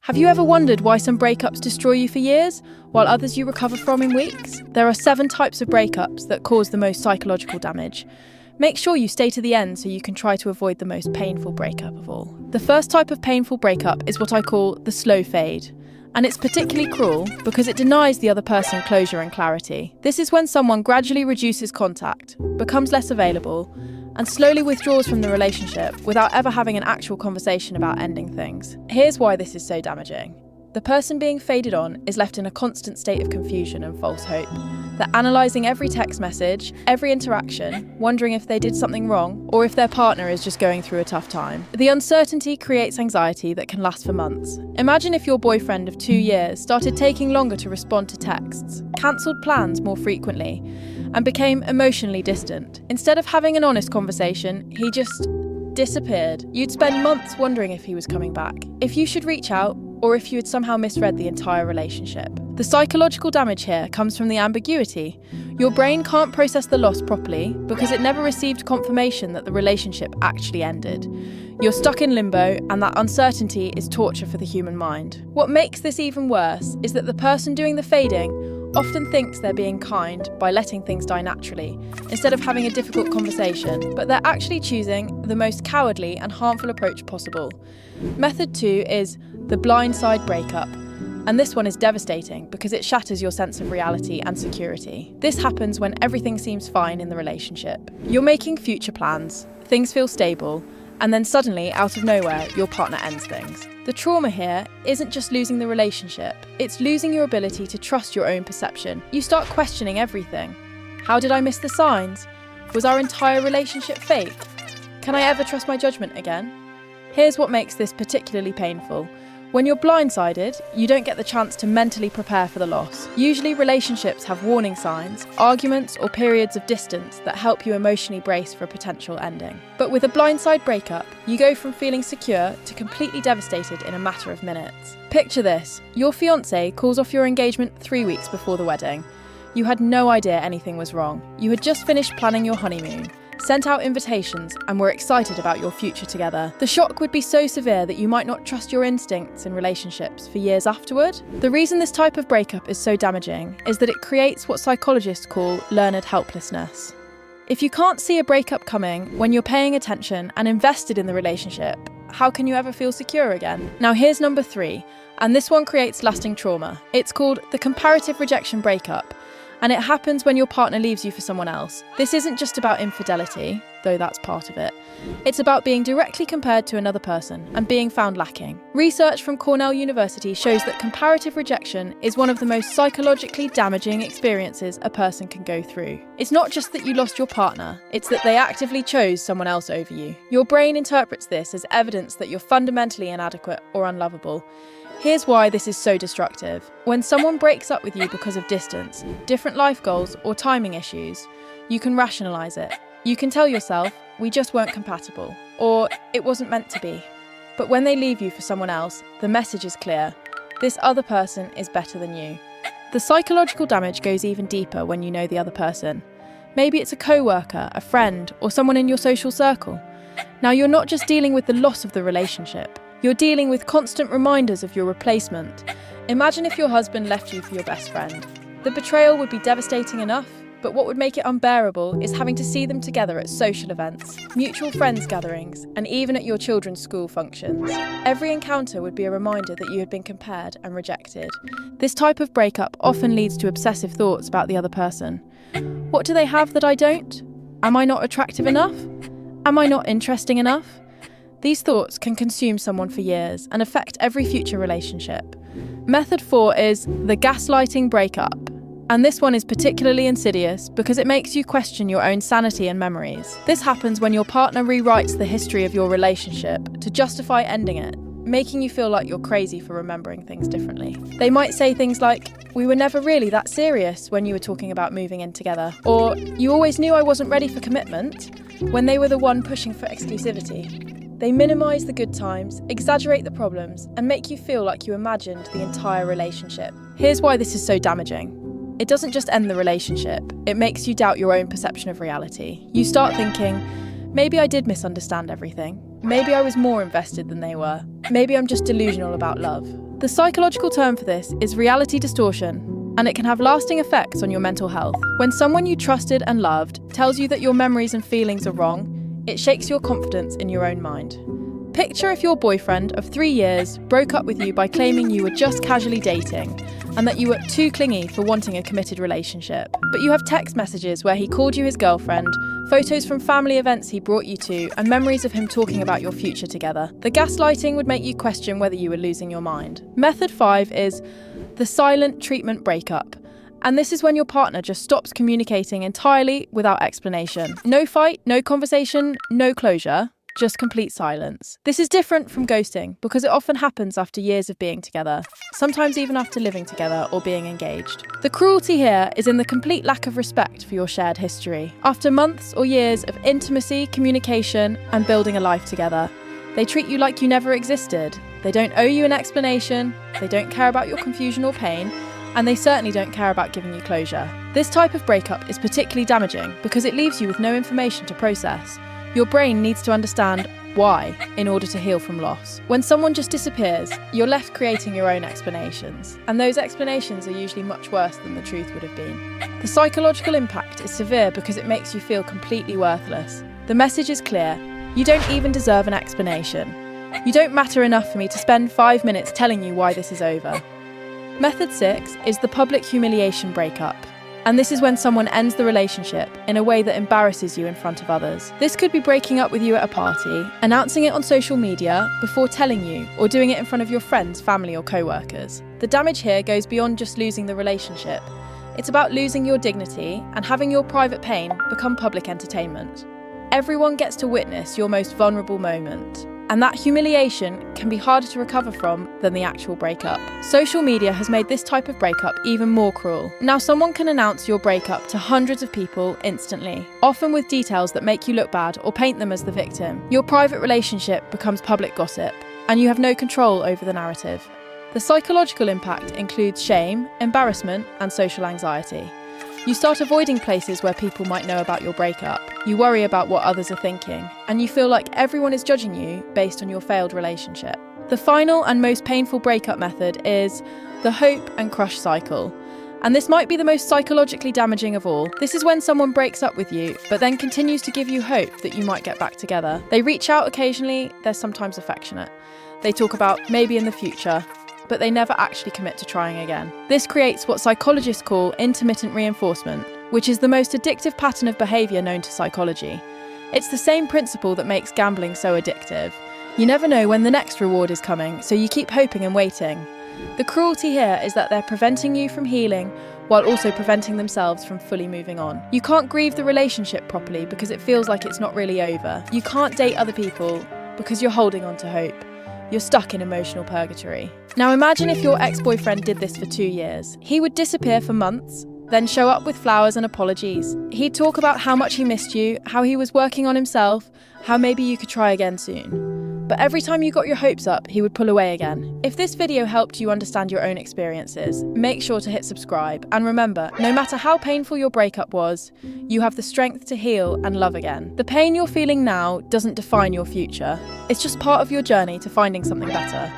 Have you ever wondered why some breakups destroy you for years, while others you recover from in weeks? There are 7 types of breakups that cause the most psychological damage. Make sure you stay to the end so you can try to avoid the most painful breakup of all. The first type of painful breakup is what I call the slow fade. And it's particularly cruel because it denies the other person closure and clarity. This is when someone gradually reduces contact, becomes less available, and slowly withdraws from the relationship without ever having an actual conversation about ending things. Here's why this is so damaging. The person being faded on is left in a constant state of confusion and false hope. They're analysing every text message, every interaction, wondering if they did something wrong or if their partner is just going through a tough time. The uncertainty creates anxiety that can last for months. Imagine if your boyfriend of 2 years started taking longer to respond to texts, cancelled plans more frequently, and became emotionally distant. Instead of having an honest conversation, he just disappeared. You'd spend months wondering if he was coming back, if you should reach out, or if you had somehow misread the entire relationship. The psychological damage here comes from the ambiguity. Your brain can't process the loss properly because it never received confirmation that the relationship actually ended. You're stuck in limbo, and that uncertainty is torture for the human mind. What makes this even worse is that the person doing the fading often thinks they're being kind by letting things die naturally, instead of having a difficult conversation, but they're actually choosing the most cowardly and harmful approach possible. Method 2 is the blindside breakup, and this one is devastating because it shatters your sense of reality and security. This happens when everything seems fine in the relationship. You're making future plans, things feel stable, and then suddenly, out of nowhere, your partner ends things. The trauma here isn't just losing the relationship, it's losing your ability to trust your own perception. You start questioning everything. How did I miss the signs? Was our entire relationship fake? Can I ever trust my judgment again? Here's what makes this particularly painful. When you're blindsided, you don't get the chance to mentally prepare for the loss. Usually relationships have warning signs, arguments or periods of distance that help you emotionally brace for a potential ending. But with a blindside breakup, you go from feeling secure to completely devastated in a matter of minutes. Picture this: your fiancé calls off your engagement 3 weeks before the wedding. You had no idea anything was wrong. You had just finished planning your honeymoon, sent out invitations, and were excited about your future together. The shock would be so severe that you might not trust your instincts in relationships for years afterward. The reason this type of breakup is so damaging is that it creates what psychologists call learned helplessness. If you can't see a breakup coming when you're paying attention and invested in the relationship, how can you ever feel secure again? Now here's number 3, and this one creates lasting trauma. It's called the comparative rejection breakup, and it happens when your partner leaves you for someone else. This isn't just about infidelity, though that's part of it. It's about being directly compared to another person and being found lacking. Research from Cornell University shows that comparative rejection is one of the most psychologically damaging experiences a person can go through. It's not just that you lost your partner, it's that they actively chose someone else over you. Your brain interprets this as evidence that you're fundamentally inadequate or unlovable. Here's why this is so destructive. When someone breaks up with you because of distance, different life goals, or timing issues, you can rationalise it. You can tell yourself, we just weren't compatible, or it wasn't meant to be. But when they leave you for someone else, the message is clear. This other person is better than you. The psychological damage goes even deeper when you know the other person. Maybe it's a co-worker, a friend, or someone in your social circle. Now you're not just dealing with the loss of the relationship, you're dealing with constant reminders of your replacement. Imagine if your husband left you for your best friend. The betrayal would be devastating enough, but what would make it unbearable is having to see them together at social events, mutual friends gatherings, and even at your children's school functions. Every encounter would be a reminder that you had been compared and rejected. This type of breakup often leads to obsessive thoughts about the other person. What do they have that I don't? Am I not attractive enough? Am I not interesting enough? These thoughts can consume someone for years and affect every future relationship. Method 4 is the gaslighting breakup. And this one is particularly insidious because it makes you question your own sanity and memories. This happens when your partner rewrites the history of your relationship to justify ending it, making you feel like you're crazy for remembering things differently. They might say things like, "We were never really that serious when you were talking about moving in together," or "You always knew I wasn't ready for commitment," when they were the one pushing for exclusivity. They minimise the good times, exaggerate the problems, and make you feel like you imagined the entire relationship. Here's why this is so damaging. It doesn't just end the relationship, it makes you doubt your own perception of reality. You start thinking, maybe I did misunderstand everything. Maybe I was more invested than they were. Maybe I'm just delusional about love. The psychological term for this is reality distortion, and it can have lasting effects on your mental health. When someone you trusted and loved tells you that your memories and feelings are wrong, it shakes your confidence in your own mind. Picture if your boyfriend of 3 years broke up with you by claiming you were just casually dating and that you were too clingy for wanting a committed relationship. But you have text messages where he called you his girlfriend, photos from family events he brought you to, and memories of him talking about your future together. The gaslighting would make you question whether you were losing your mind. Method 5 is the silent treatment breakup. And this is when your partner just stops communicating entirely without explanation. No fight, no conversation, no closure. Just complete silence. This is different from ghosting because it often happens after years of being together, sometimes even after living together or being engaged. The cruelty here is in the complete lack of respect for your shared history. After months or years of intimacy, communication, and building a life together, they treat you like you never existed. They don't owe you an explanation, they don't care about your confusion or pain, and they certainly don't care about giving you closure. This type of breakup is particularly damaging because it leaves you with no information to process. Your brain needs to understand why in order to heal from loss. When someone just disappears, you're left creating your own explanations, and those explanations are usually much worse than the truth would have been. The psychological impact is severe because it makes you feel completely worthless. The message is clear: you don't even deserve an explanation. You don't matter enough for me to spend 5 minutes telling you why this is over. Method 6 is the public humiliation breakup. And this is when someone ends the relationship in a way that embarrasses you in front of others. This could be breaking up with you at a party, announcing it on social media before telling you, or doing it in front of your friends, family, or co-workers. The damage here goes beyond just losing the relationship. It's about losing your dignity and having your private pain become public entertainment. Everyone gets to witness your most vulnerable moment. And that humiliation can be harder to recover from than the actual breakup. Social media has made this type of breakup even more cruel. Now someone can announce your breakup to hundreds of people instantly, often with details that make you look bad or paint them as the victim. Your private relationship becomes public gossip, and you have no control over the narrative. The psychological impact includes shame, embarrassment, and social anxiety. You start avoiding places where people might know about your breakup. You worry about what others are thinking, and you feel like everyone is judging you based on your failed relationship. The final and most painful breakup method is the hope and crush cycle. And this might be the most psychologically damaging of all. This is when someone breaks up with you, but then continues to give you hope that you might get back together. They reach out occasionally, they're sometimes affectionate. They talk about maybe in the future, but they never actually commit to trying again. This creates what psychologists call intermittent reinforcement, which is the most addictive pattern of behaviour known to psychology. It's the same principle that makes gambling so addictive. You never know when the next reward is coming, so you keep hoping and waiting. The cruelty here is that they're preventing you from healing while also preventing themselves from fully moving on. You can't grieve the relationship properly because it feels like it's not really over. You can't date other people because you're holding on to hope. You're stuck in emotional purgatory. Now imagine if your ex-boyfriend did this for 2 years. He would disappear for months, then show up with flowers and apologies. He'd talk about how much he missed you, how he was working on himself, how maybe you could try again soon. But every time you got your hopes up, he would pull away again. If this video helped you understand your own experiences, make sure to hit subscribe. And remember, no matter how painful your breakup was, you have the strength to heal and love again. The pain you're feeling now doesn't define your future. It's just part of your journey to finding something better.